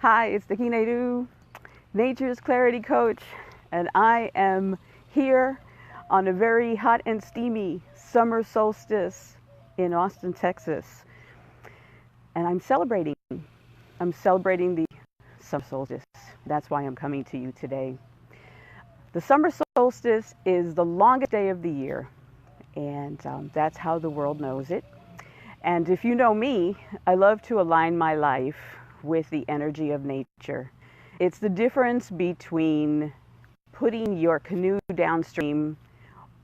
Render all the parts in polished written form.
Hi, it's Tekina-eirú, Nature's Clarity Coach, and I am here on a very hot and steamy summer solstice in Austin, Texas. And I'm celebrating. I'm celebrating the summer solstice. That's why I'm coming to you today. The summer solstice is the longest day of the year, and that's how the world knows it. And if you know me, I love to align my life with the energy of nature. It's the difference between putting your canoe downstream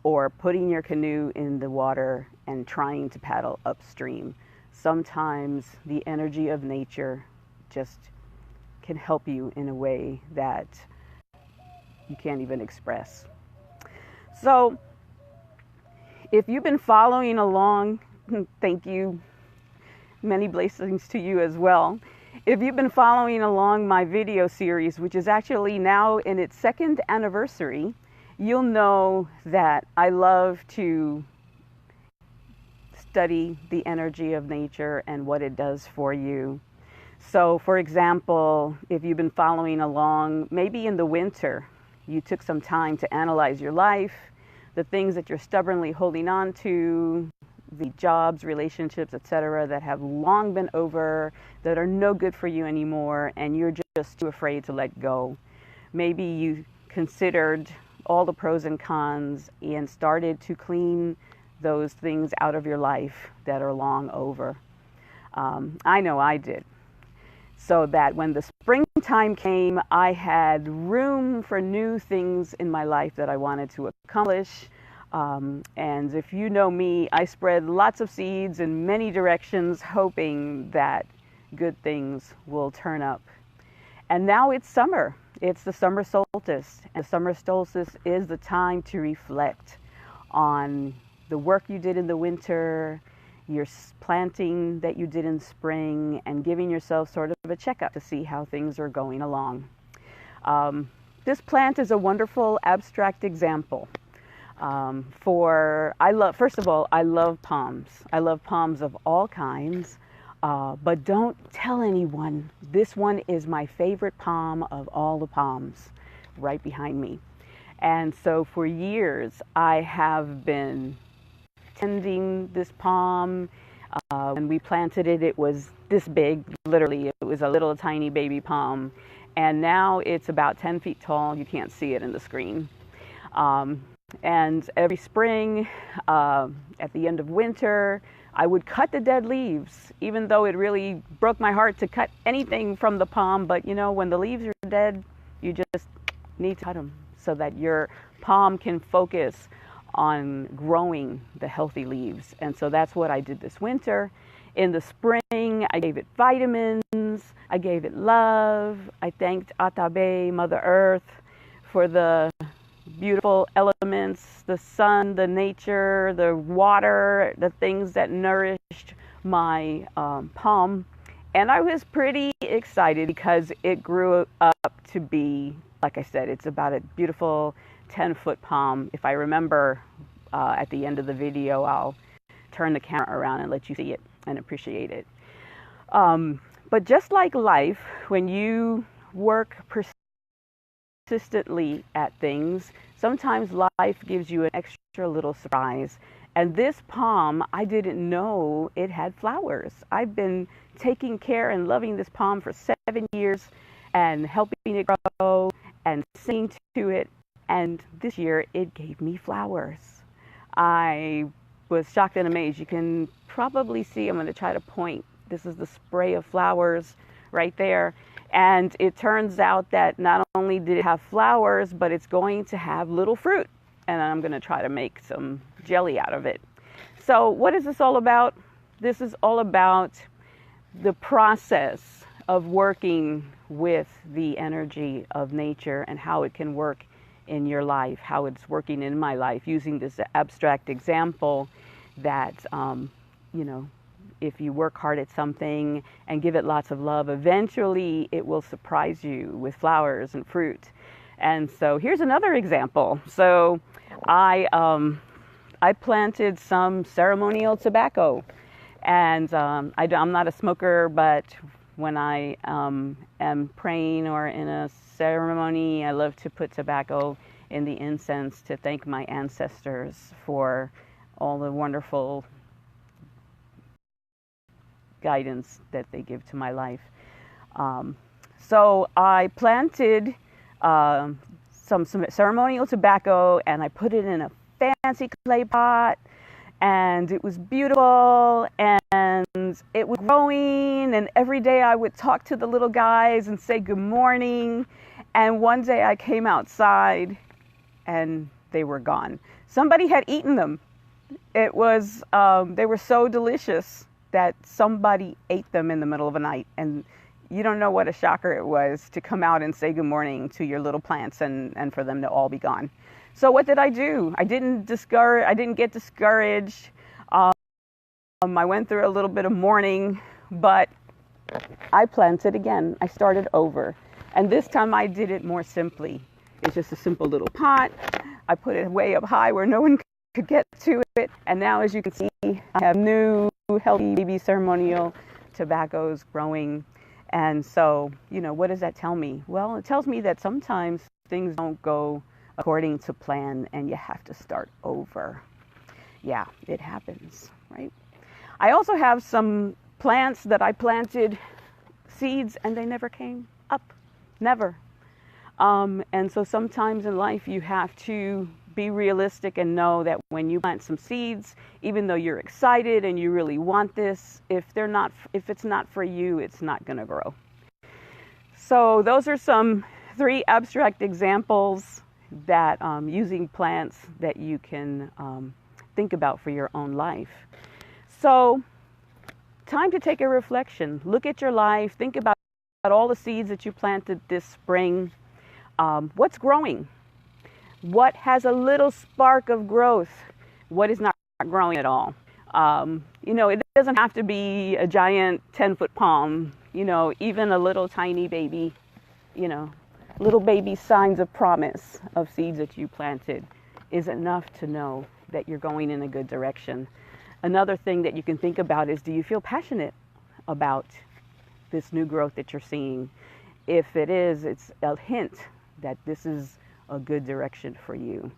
or putting your canoe in the water and trying to paddle upstream. Sometimes the energy of nature just can help you in a way that you can't even express. So if you've been following along, thank you. Many blessings to you as well. If you've been following along my video series, which is actually now in its second anniversary, you'll know that I love to study the energy of nature and what it does for you. So, for example, if you've been following along, maybe in the winter, you took some time to analyze your life, the things that you're stubbornly holding on to, the jobs, relationships, etc., that have long been over, that are no good for you anymore, and you're just too afraid to let go. Maybe you considered all the pros and cons and started to clean those things out of your life that are long over. I know I did. So that when the springtime came, I had room for new things in my life that I wanted to accomplish. And if you know me, I spread lots of seeds in many directions, hoping that good things will turn up. And now it's summer. It's the summer solstice. And the summer solstice is the time to reflect on the work you did in the winter, your planting that you did in spring, and giving yourself sort of a checkup to see how things are going along. This plant is a wonderful abstract example. First of all, I love palms. I love palms of all kinds, but don't tell anyone. This one is my favorite palm of all the palms, right behind me. And so for years, I have been tending this palm. When we planted it, it was this big, literally. It was a little tiny baby palm. And now it's about 10 feet tall. You can't see it in the screen. And every spring, at the end of winter, I would cut the dead leaves, even though it really broke my heart to cut anything from the palm. But you know, when the leaves are dead, you just need to cut them so that your palm can focus on growing the healthy leaves. And so that's what I did this winter. In the spring, I gave it vitamins, I gave it love. I thanked Atabe, Mother Earth, for the beautiful elements, the sun, the nature, the water, the things that nourished my palm. And I was pretty excited because it grew up to be, like I said, it's about a beautiful 10-foot palm. If I remember at the end of the video, I'll turn the camera around and let you see it and appreciate it. But just like life, when you work persistently at things, sometimes life gives you an extra little surprise. And this palm, I didn't know it had flowers. I've been taking care and loving this palm for 7 years and helping it grow and singing to it. And this year it gave me flowers. I was shocked and amazed. You can probably see, I'm going to try to point. This is the spray of flowers right there. And it turns out that not only did it have flowers, but it's going to have little fruit. And I'm going to try to make some jelly out of it. So what is this all about? This is all about the process of working with the energy of nature and how it can work in your life, how it's working in my life, using this abstract example that, you know, if you work hard at something and give it lots of love, eventually it will surprise you with flowers and fruit. And so here's another example. So I planted some ceremonial tobacco, and I'm not a smoker, but When I am praying or in a ceremony, I love to put tobacco in the incense to thank my ancestors for all the wonderful guidance that they give to my life. So I planted some ceremonial tobacco, and I put it in a fancy clay pot, and it was beautiful, and it was growing, and every day I would talk to the little guys and say good morning. And one day I came outside and they were gone. Somebody had eaten them. It was they were so delicious that somebody ate them in the middle of the night, and you don't know what a shocker it was to come out and say good morning to your little plants and for them to all be gone. So what did I do? I didn't get discouraged. I went through a little bit of mourning, but I planted again. I started over. And this time I did it more simply. It's just a simple little pot. I put it way up high where no one could get to it. And now, as you can see, I have new healthy baby ceremonial tobaccos growing. And so, what does that tell me? Well, it tells me that sometimes things don't go according to plan, and you have to start over. Yeah, it happens, right? I also have some plants that I planted seeds and they never came up, never. And so sometimes in life you have to be realistic and know that when you plant some seeds, even though you're excited and you really want this, if it's not for you, it's not going to grow. So those are some 3 abstract examples that using plants that you can think about for your own life. So time to take a reflection. Look at your life. Think about all the seeds that you planted this spring. What's growing? What has a little spark of growth? What is not growing at all? It doesn't have to be a giant 10-foot palm. Even a little tiny baby, little baby signs of promise of seeds that you planted is enough to know that you're going in a good direction. Another thing that you can think about is, do you feel passionate about this new growth that you're seeing? If it is, it's a hint that this is a good direction for you.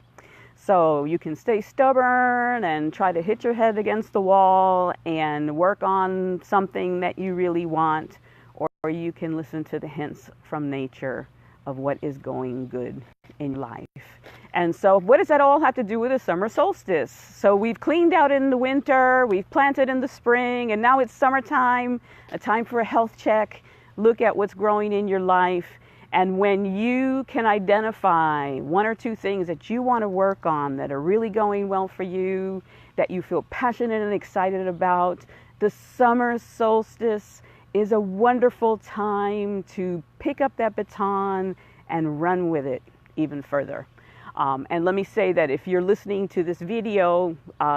So you can stay stubborn and try to hit your head against the wall and work on something that you really want, or you can listen to the hints from nature of what is going good in life. And so what does that all have to do with the summer solstice? So we've cleaned out in the winter, we've planted in the spring, and now it's summertime, a time for a health check. Look at what's growing in your life. And when you can identify 1 or 2 things that you want to work on that are really going well for you, that you feel passionate and excited about, the summer solstice is a wonderful time to pick up that baton and run with it even further. And let me say that if you're listening to this video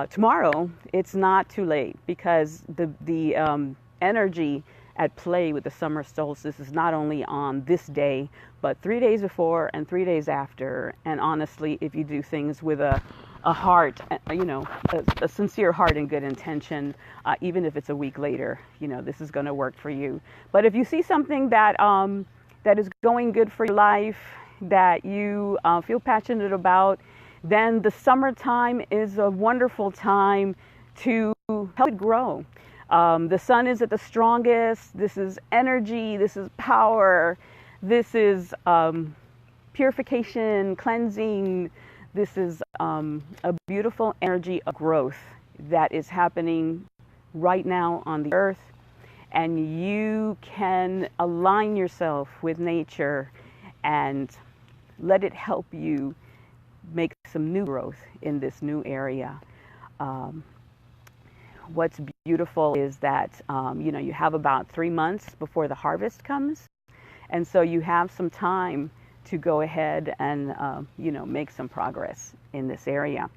tomorrow, it's not too late, because the energy at play with the summer solstice is not only on this day, but 3 days before and 3 days after. And honestly, if you do things with a heart, a sincere heart and good intention, even if it's a week later, this is going to work for you. But if you see something that is going good for your life, that you feel passionate about, then the summertime is a wonderful time to help it grow. The sun is at the strongest. This is energy. This is power. This is purification, cleansing. This is a beautiful energy of growth that is happening right now on the earth. And you can align yourself with nature and let it help you make some new growth in this new area. What's beautiful is that, you have about 3 months before the harvest comes. And so you have some time to go ahead and, make some progress in this area.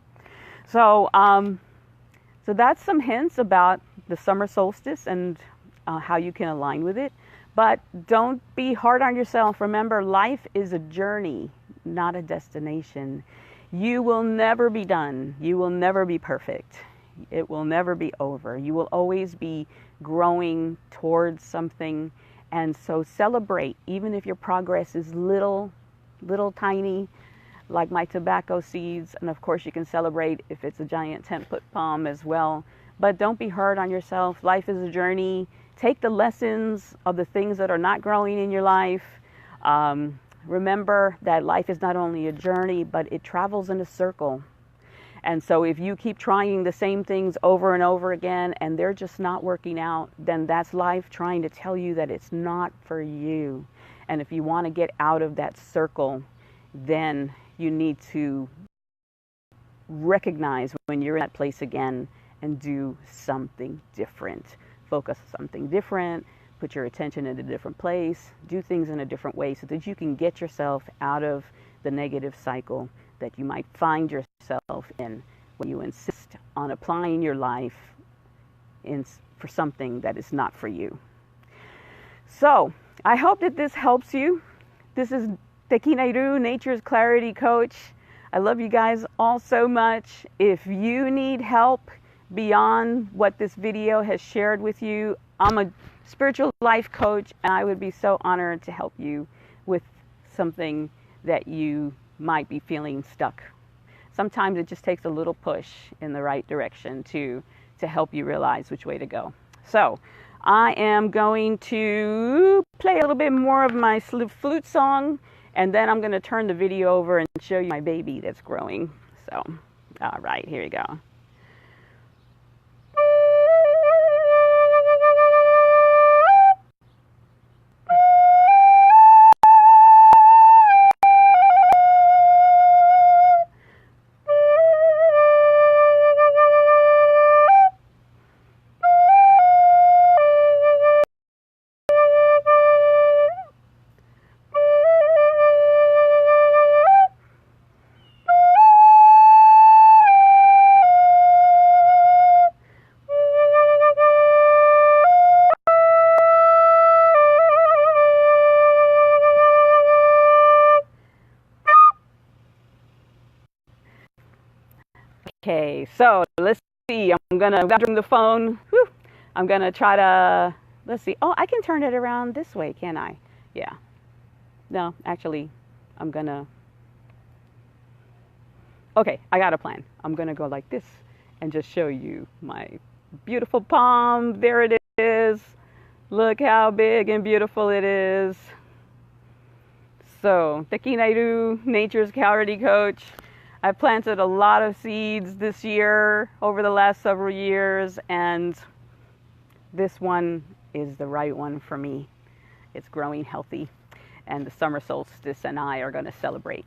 So, so that's some hints about the summer solstice and how you can align with it. But don't be hard on yourself. Remember, life is a journey, not a destination. You will never be done. You will never be perfect. It will never be over. You will always be growing towards something, And so celebrate, even if your progress is little, tiny, like my tobacco seeds. And of course, you can celebrate if it's a giant 10-foot palm as well. But don't be hard on yourself. Life is a journey. Take the lessons of the things that are not growing in your life. Remember that life is not only a journey, but it travels in a circle. And so if you keep trying the same things over and over again and they're just not working out, then that's life trying to tell you that it's not for you. And if you want to get out of that circle, then you need to recognize when you're in that place again and do something different. Focus on something different, put your attention in a different place, do things in a different way so that you can get yourself out of the negative cycle that you might find yourself in when you insist on applying your life for something that is not for you. So I hope that this helps you. This is Tekina-eirú, Nature's Clarity Coach. I love you guys all so much. If you need help beyond what this video has shared with you, I'm a spiritual life coach, and I would be so honored to help you with something that you might be feeling stuck. Sometimes it just takes a little push in the right direction to help you realize which way to go. So I am going to play a little bit more of my flute song, and then I'm going to turn the video over and show you my baby that's growing. So, all right, here you go. Okay, so let's see. I'm gonna bring the phone. Whew, I'm gonna try to, let's see. Oh, I can turn it around this way, can I? Yeah. No, actually, I'm gonna. Okay, I got a plan. I'm gonna go like this and just show you my beautiful palm. There it is. Look how big and beautiful it is. So, Tekina-eirú, Nature's Clarity Coach. I planted a lot of seeds this year, over the last several years, and this one is the right one for me. It's growing healthy, and the Summer Solstice and I are going to celebrate.